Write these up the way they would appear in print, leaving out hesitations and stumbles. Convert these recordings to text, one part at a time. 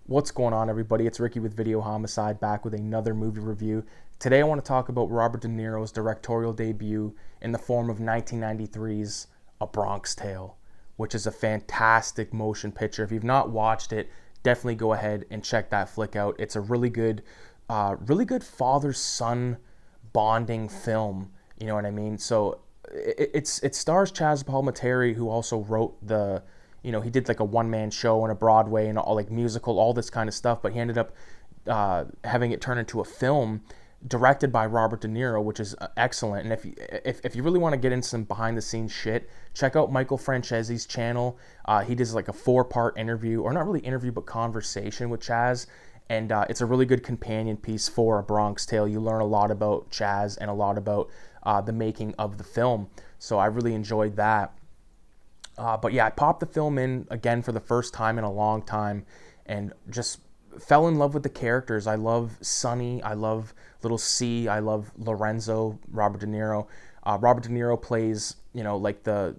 What's going on, everybody? It's Ricky with Videohomicide, back with another movie review. Today I want to talk about Robert De Niro's directorial debut in the form of 1993's A Bronx Tale, which is a fantastic motion picture. If you've not watched it, definitely go ahead and check that flick out. It's a really good father-son bonding film. You know what I mean? So it stars Chaz Palminteri, who also wrote he did like a one-man show on a Broadway and all like musical, all this kind of stuff, but he ended up having it turn into a film directed by Robert De Niro, which is excellent. And if you really want to get into some behind-the-scenes shit, check out Michael Francese's channel. He does like a 4-part interview, or not really interview, but conversation with Chaz. And it's a really good companion piece for A Bronx Tale. You learn a lot about Chaz and a lot about the making of the film. So I really enjoyed that. But yeah, I popped the film in again for the first time in a long time and just fell in love with the characters. I love Sonny. I love Little C. I love Lorenzo, Robert De Niro. Robert De Niro plays, the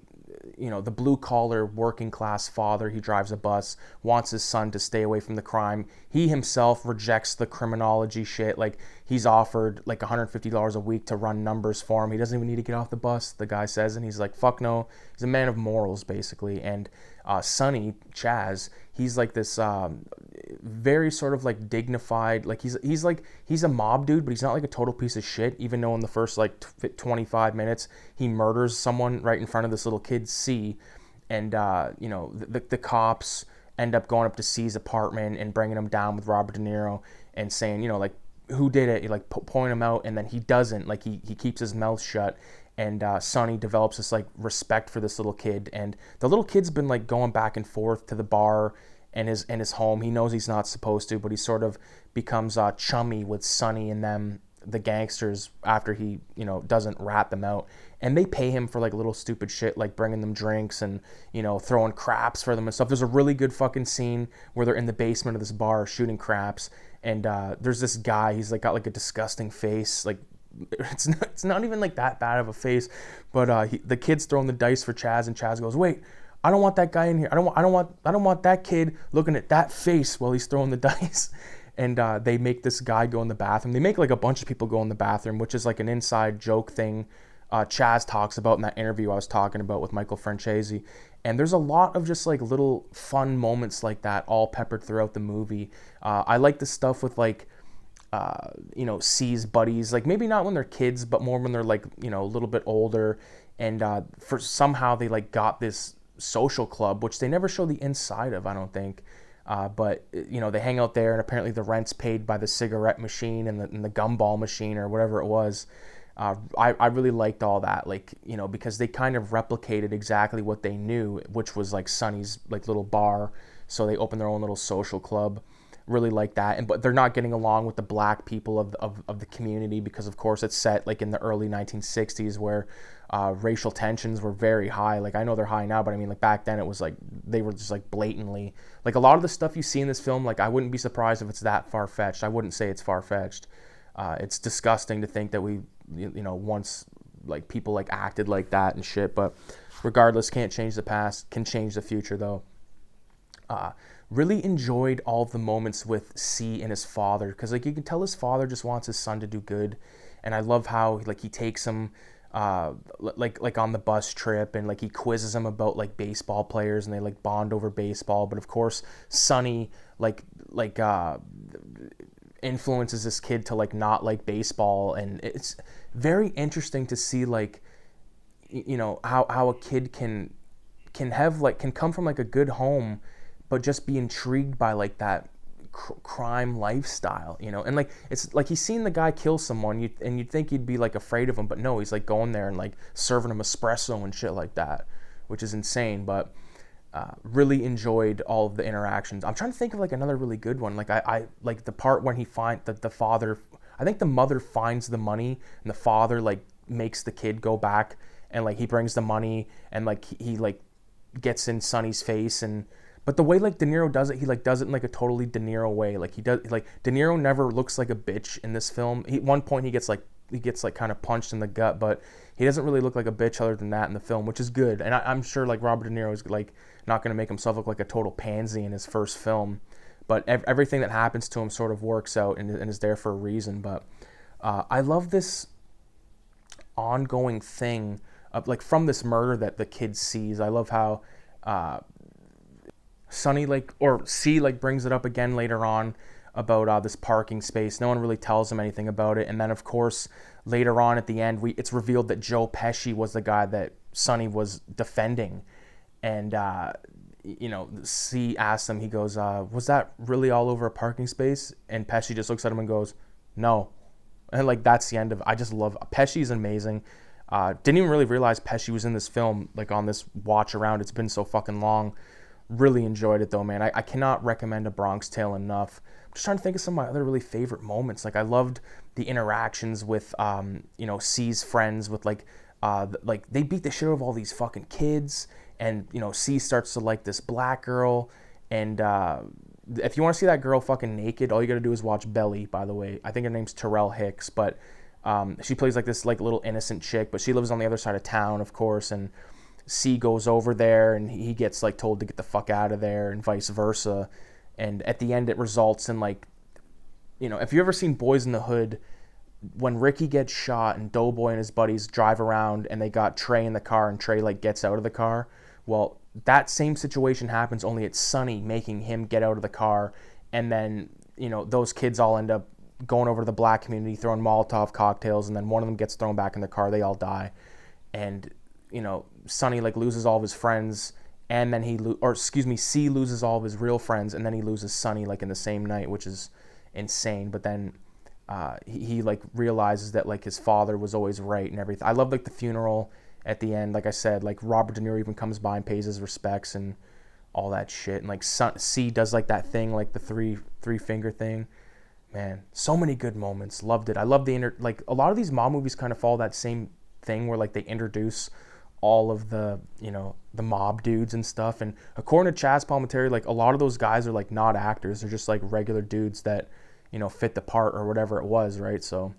blue-collar working-class father. He drives a bus, wants his son to stay away from the crime. He himself rejects the criminology shit. Like, he's offered like $150 a week to run numbers for him. He doesn't even need to get off the bus, the guy says, and he's like, fuck no. He's a man of morals, basically. And Sonny, Chaz, he's like this very sort of like dignified, like he's a mob dude, but he's not like a total piece of shit, even though in the first like 25 minutes he murders someone right in front of this little kid C. And the cops end up going up to C's apartment and bringing him down with Robert De Niro and saying, who did it? Like point him out, and then he doesn't. Like he keeps his mouth shut. And Sonny develops this like respect for this little kid, and the little kid's been like going back and forth to the bar and his home. He knows he's not supposed to, but he sort of becomes chummy with Sonny and them, the gangsters, after he doesn't rat them out. And they pay him for like little stupid shit, like bringing them drinks and throwing craps for them and stuff. There's a really good fucking scene where they're in the basement of this bar shooting craps, and there's this guy. He's like got like a disgusting face, like. It's not even like that bad of a face, but the kid's throwing the dice for Chaz, and Chaz goes, "Wait, I don't want that guy in here. I don't want that kid looking at that face while he's throwing the dice." And they make this guy go in the bathroom. They make like a bunch of people go in the bathroom, which is like an inside joke thing Chaz talks about in that interview I was talking about with Michael Francese. And there's a lot of just like little fun moments like that all peppered throughout the movie. I like the stuff with like C's buddies, like maybe not when they're kids, but more when they're like, a little bit older. And for somehow they like got this social club, which they never show the inside of, I don't think. But they hang out there, and apparently the rent's paid by the cigarette machine and the gumball machine or whatever it was. I really liked all that, like, because they kind of replicated exactly what they knew, which was like Sonny's like little bar. So they opened their own little social club. Really like that, but they're not getting along with the black people of the community, because of course it's set like in the early 1960s where racial tensions were very high. Like, I know they're high now, but I mean, like, back then it was like they were just like blatantly, like, a lot of the stuff you see in this film, like, I wouldn't be surprised if it's that far-fetched. I wouldn't say it's far-fetched. It's disgusting to think that we once like people like acted like that and shit, but regardless, can't change the past, can change the future though. Really enjoyed all of the moments with C and his father, because like you can tell his father just wants his son to do good. And I love how like he takes him like on the bus trip, and like he quizzes him about like baseball players, and they like bond over baseball. But of course Sonny like influences this kid to like not like baseball, and it's very interesting to see like how a kid can come from like a good home, but just be intrigued by like that crime lifestyle, and like it's like he's seen the guy kill someone, and you'd think he'd be like afraid of him, but no, he's like going there and like serving him espresso and shit like that, which is insane. But really enjoyed all of the interactions. I'm trying to think of like another really good one. Like I like the part when he finds that the father, I think the mother finds the money, and the father like makes the kid go back, and like he brings the money, and like he like gets in Sonny's face. And but the way like De Niro does it, he like does it in like a totally De Niro way. Like he does, like De Niro never looks like a bitch in this film. At one point he gets like kind of punched in the gut, but he doesn't really look like a bitch other than that in the film, which is good. And I'm sure like Robert De Niro is like not going to make himself look like a total pansy in his first film, but everything that happens to him sort of works out and is there for a reason. But I love this ongoing thing of, like, from this murder that the kid sees. I love how Sonny, like, or C, like, brings it up again later on about this parking space. No one really tells him anything about it. And then, of course, later on at the end, it's revealed that Joe Pesci was the guy that Sonny was defending. And C asks him, he goes, was that really all over a parking space? And Pesci just looks at him and goes, no. And, like, that's the end of it. I just love Pesci's amazing. Didn't even really realize Pesci was in this film, like, on this watch around. It's been so fucking long. Really enjoyed it though, man. I cannot recommend A Bronx Tale enough. I'm just trying to think of some of my other really favorite moments. Like, I loved the interactions with C's friends, with like they beat the shit out of all these fucking kids, and C starts to like this black girl. And if you want to see that girl fucking naked, all you gotta do is watch Belly, by the way. I think her name's Terrell Hicks, but she plays like this like little innocent chick, but she lives on the other side of town, of course. And C goes over there and he gets like told to get the fuck out of there, and vice versa. And at the end it results in, like, if you've ever seen Boys in the Hood, when Ricky gets shot and Doughboy and his buddies drive around and they got Trey in the car and Trey like gets out of the car, well, that same situation happens, only it's Sonny making him get out of the car. And then those kids all end up going over to the black community, throwing Molotov cocktails, and then one of them gets thrown back in the car. They all die. And Sonny like loses all of his friends, and then C loses all of his real friends, and then he loses Sonny like in the same night, which is insane. But then he like realizes that like his father was always right and everything. I love like the funeral at the end. Like I said, like Robert De Niro even comes by and pays his respects and all that shit. And like C does like that thing, like the three finger thing. Man, so many good moments. Loved it. I love like a lot of these mob movies kind of follow that same thing where like they introduce all of the the mob dudes and stuff. And according to Chaz Palminteri, like a lot of those guys are like not actors. They're just like regular dudes that fit the part or whatever it was, right? So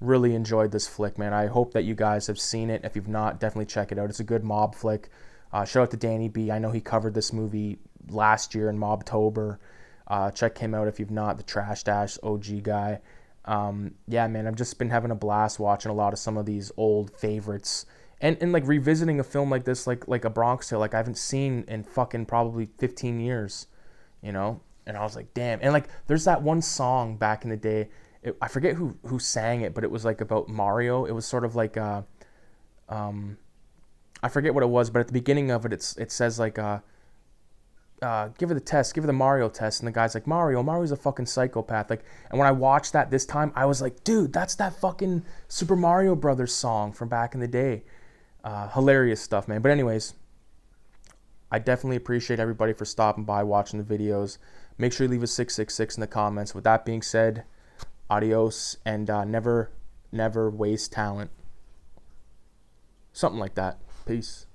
really enjoyed this flick, man. I hope that you guys have seen it. If you've not, definitely check it out. It's a good mob flick. Shout out to Danny B. I know he covered this movie last year in Mobtober. Check him out if you've not, the Trash Dash OG guy. Yeah, man, I've just been having a blast watching a lot of some of these old favorites, and like revisiting a film like this, like A Bronx Tale, like I haven't seen in fucking probably 15 years, And I was like, damn. And like, there's that one song back in the day. I forget who sang it, but it was like about Mario. It was sort of like I forget what it was, but at the beginning of it, it says like give her the test, give her the Mario test, and the guy's like, Mario's a fucking psychopath. Like, and when I watched that this time, I was like, dude, that's that fucking Super Mario Brothers song from back in the day. Hilarious stuff, man. But anyways, I definitely appreciate everybody for stopping by, watching the videos. Make sure you leave a 666 in the comments. With that being said, adios, and never waste talent. Something like that. Peace.